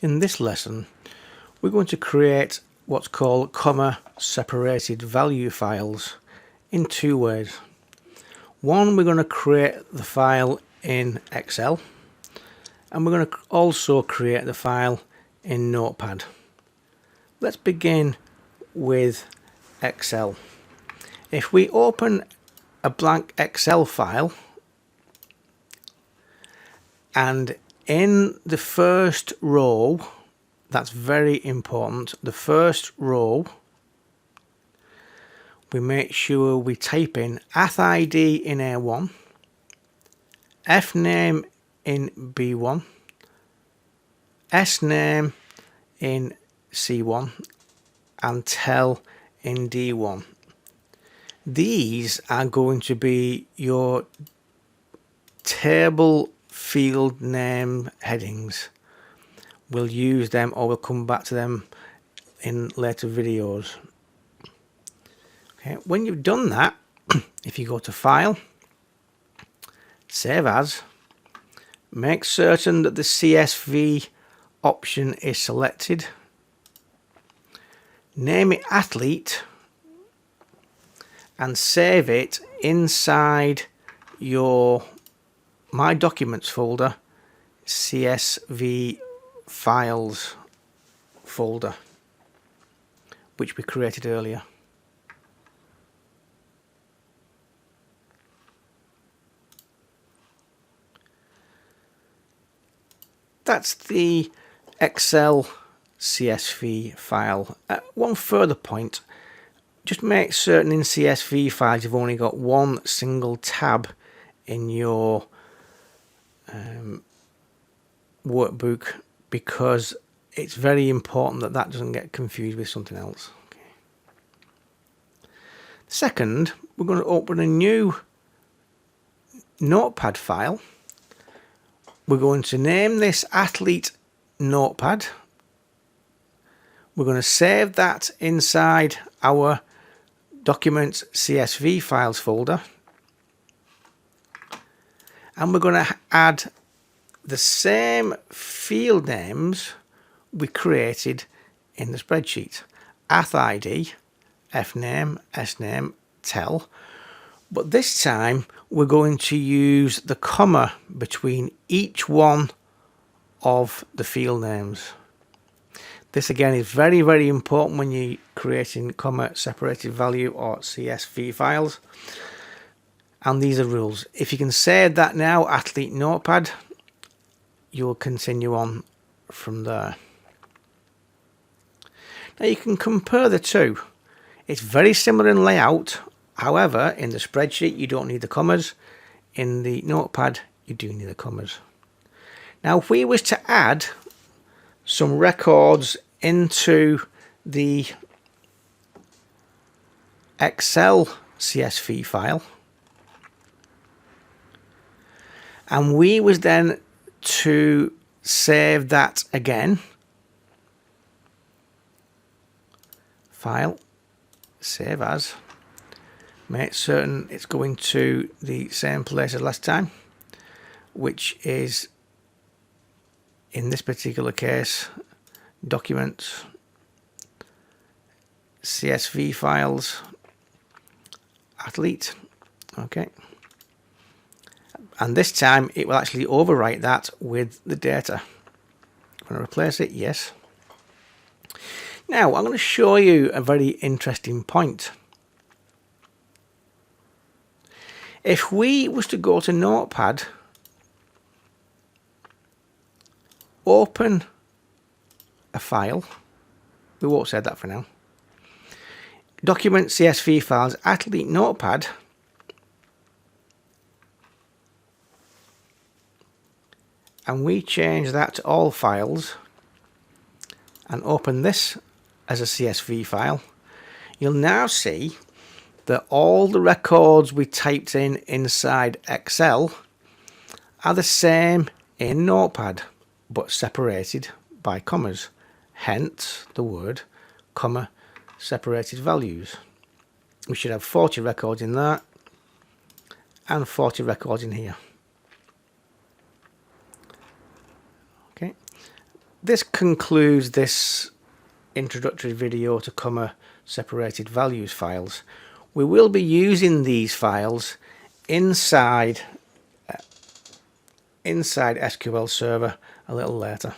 In this lesson, we're going to create what's called comma separated value files in two ways. One, we're going to create the file in Excel, and we're going to also create the file in Notepad. Let's begin with Excel. If we open a blank Excel file, and in the first row, that's very important, the first row, we make sure we type in @ID in A1, FNAME in B1, SNAME in C1, and TEL in D1. These are going to be your table field name headings. We'll use them, or we'll come back to them in later videos. Okay, when you've done that, if you go to File, Save As, make certain that the CSV option is selected, name it Athlete, and save it inside your My Documents folder, CSV Files folder, which we created earlier. That's the Excel CSV file. One further point, just make certain in CSV files you've only got one single tab in your workbook, because it's very important that that doesn't get confused with something else. Okay. Second, we're going to open a new Notepad file. We're going to name this Athlete Notepad. We're going to save that inside our Documents CSV Files folder. And we're going to add the same field names we created in the spreadsheet. @ID, FNAME, SNAME, TEL. But this time we're going to use the comma between each one of the field names. This again is very, very important when you're creating comma separated value or CSV files. And these are rules. If you can save that now, Athlete Notepad, you'll continue on from there. Now you can compare the two. It's very similar in layout. However, in the spreadsheet, you don't need the commas. In the Notepad, you do need the commas. Now, if we was to add some records into the Excel CSV file, and we was then to save that again, File, Save As, make certain it's going to the same place as last time, which is, in this particular case, Documents, CSV Files, Athlete. Okay. And this time it will actually overwrite that with the data. I'm going to replace it, yes. Now I'm going to show you a very interesting point. If we was to go to Notepad, open a file, we won't say that for now, Document CSV Files, Athlete Notepad, and we change that to all files and open this as a CSV file, you'll now see that all the records we typed in inside Excel are the same in Notepad, but separated by commas. Hence the word comma separated values. We should have 40 records in that and 40 records in here. Okay, this concludes this introductory video to comma separated values files. We will be using these files inside SQL Server a little later.